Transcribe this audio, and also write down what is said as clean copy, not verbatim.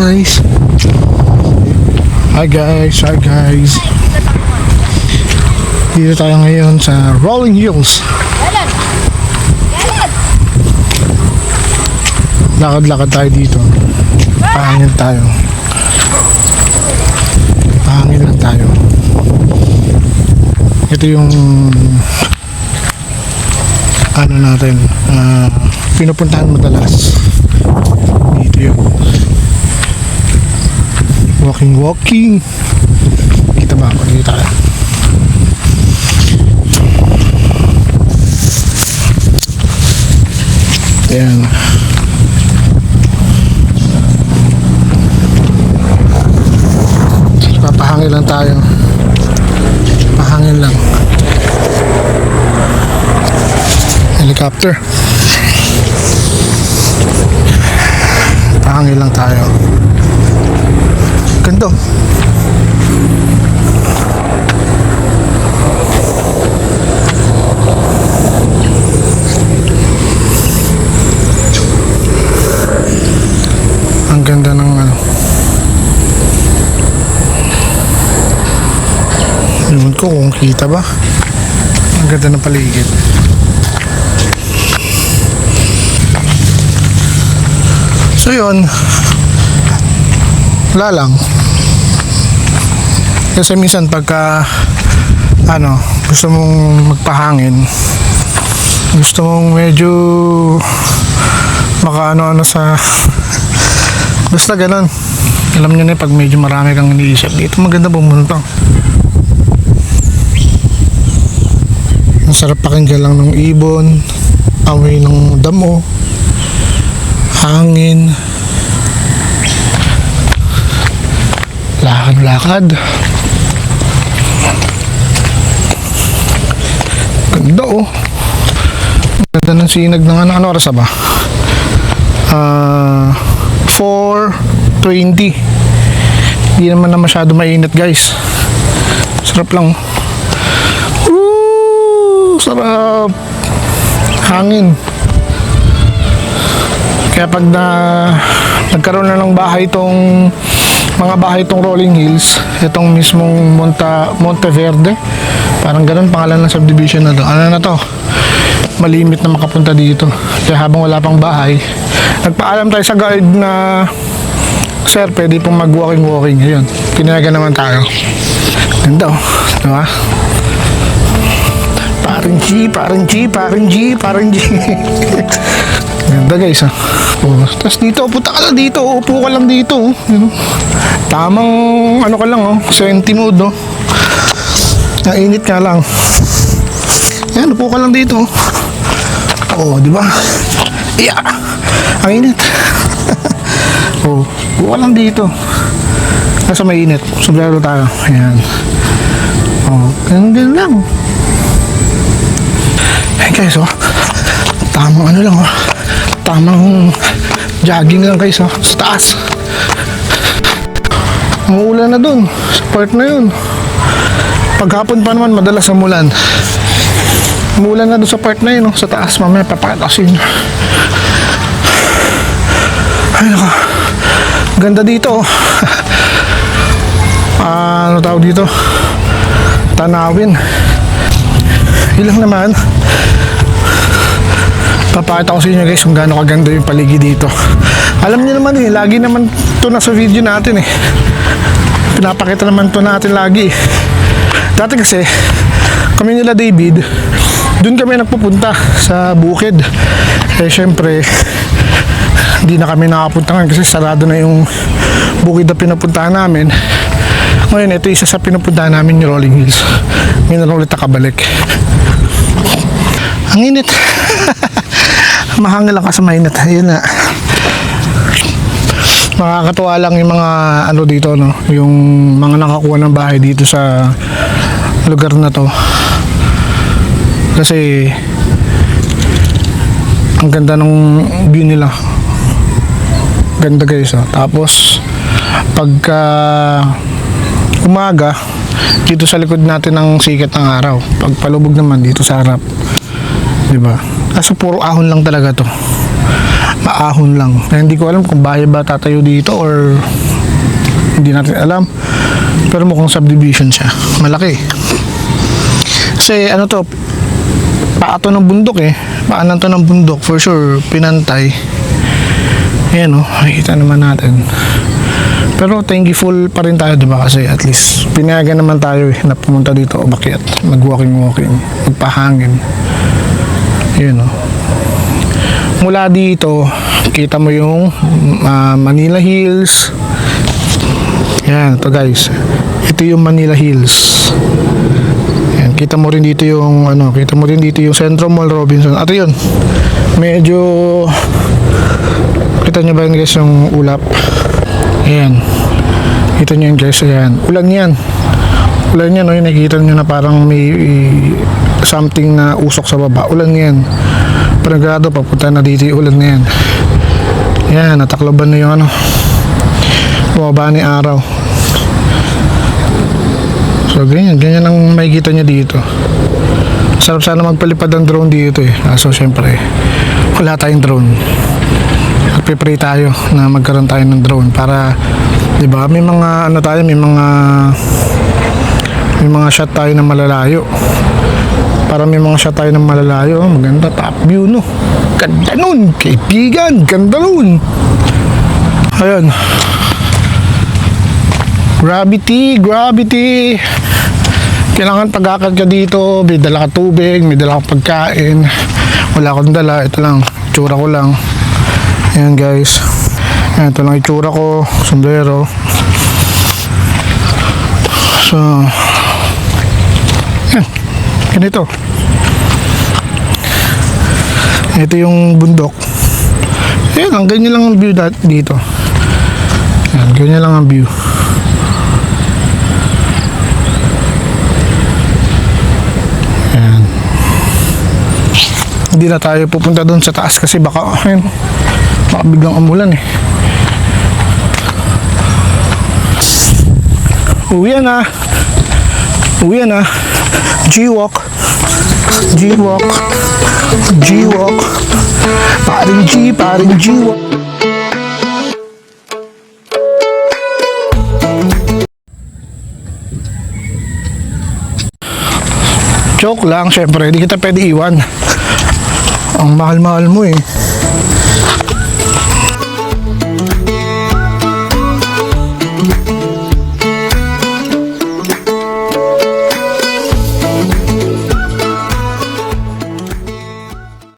guys. Hi guys. Dito tayo ngayon sa Rolling Hills. Lakad-lakad tayo dito. Pahangin lang tayo. Ito yung ano natin, pinupuntahan madalas. Dito yun. Walking. Kita ba ako? Dito tayo. Ayan. Papahangin lang tayo. Pahangin lang. Helicopter. Pahangin lang tayo. Ganda. Ang ganda ng ano. Ewan ko kung kita ba. Ang ganda ng paligid. So yun, wala lang. Kasi minsan pagka gusto mong magpahangin, gusto mong medyo makaano sa basta ganun. Alam nyo na pag medyo marami kang iniisip dito, maganda pumunta. Ang sarap pakinggan lang ng ibon, amoy ng damo, hangin, lakad. Ganda oh. Ganda ng sinag ng ano oras ba? 4:20. Hindi naman na masyado mainit guys. Sarap lang. Sarap. Hangin. Kaya pag nagkaroon na ng bahay mga bahay itong Rolling Hills, itong mismong Monteverde, parang ganun pangalan ng subdivision na to. Ano na to? Malimit na makapunta dito. Kaya habang wala pang bahay, nagpaalam tayo sa guide na sir, pwede pong mag-walking. Ayun, pinayagan naman tayo. Ganda oh, diba? Parang G. Ganda guys ah. Tapos dito, punta ka lang dito. Upo ka lang dito. Tamang ano ka lang oh. Senti mode oh. Nainit ka lang. Yan, upo ka lang dito. Oh, di ba? Yeah. Ang init. Oh, upo ka lang dito. Nasa mainit. Sombrero tayo. Ayan. Oh, ganun lang. Hey guys oh. Tamang ano lang oh. Tamang jogging lang guys oh. Sa taas. Umuulan na dun. Sa part na yun. Paghapon pa naman madalas umulan. Umuulan na dun sa part na yun oh. Sa taas mamaya papakita ko sa inyo. Ay naka. Ganda dito oh. Ano tawag dito? Tanawin. Ilang naman. Papakita ko sa inyo guys kung gaano kaganda yung paligid dito. Alam niyo naman lagi naman ito nasa video natin pinapakita naman ito natin lagi. Dati kasi kami nila David, dun kami nagpupunta sa bukid. Syempre hindi na kami nakapunta ngayon kasi sarado na yung bukid na pinupuntahan namin. Ngayon ito isa sa pinupuntahan namin, yung Rolling Hills. Ngayon na ulit nakabalik. Ang init. Mahangin lang kasi mainit. Ayun na. Makakatuwa lang yung mga dito no, yung mga nakakuha ng bahay dito sa lugar na to. Kasi ang ganda ng view nila. Ganda guys oh. Tapos pagka umaga dito sa likod natin ang sikat ng araw. Pag palubog naman dito sa harap. Diba? Kaso puro ahon lang talaga to. maahon lang. Kaya hindi ko alam kung bahay ba tatayo dito or hindi natin alam. Pero mukhang subdivision siya. Malaki. Kasi ano to, paato ng bundok eh. Paanan to ng bundok. For sure, pinantay. Ayan o, makikita naman natin. Pero thankful pa rin tayo, diba? Kasi at least pinayagan naman tayo eh, na pumunta dito o bakyat. Mag-walking, magpahangin. Ayan o. Mula dito, kita mo yung Manila Hills. Yan, ito guys. Ito yung Manila Hills. Yan, kita mo rin dito yung kita mo rin dito yung Centro Mall Robinson. At yun, medyo kita nyo ba yun guys yung ulap? Ayan. Kita nyo yun guys, ayan. Ulan yan. Ulan yan, no? Yung nakikita nyo na parang may something na usok sa baba. Ulan yan. Panagado, papunta na dito yung ulan na yan. Yan, nataklaban na yung bumaba ni araw. So, ganyan ang makikita nyo dito. Sarap sana magpalipad ng drone dito eh. So, syempre, wala tayong drone. Magpipray tayo na magkaroon tayo ng drone para, di ba, may mga may mga shot tayo na malalayo. Para may mga shot tayo ng malalayo. Maganda, top view, no? Ganda nun, kaibigan, ganda nun. Ayun. Gravity. Kailangan pag-akad ka dito, may dala ka tubig, may dala ka pagkain. Wala akong dala, ito lang, itsura ko lang. Ayan guys. Ayan, ito lang itsura ko, sombrero. So, ayan, ganito. Ito yung bundok. Ayan, ang ganyan lang ang view dito. Ayan, ganyan lang ang view. Ayan. Hindi na tayo pupunta doon sa taas kasi baka biglang umulan eh. Uwi na. G-walk. Paring G-walk. Joke lang, syempre, hindi kita pwede iwan. Ang mahal-mahal mo eh.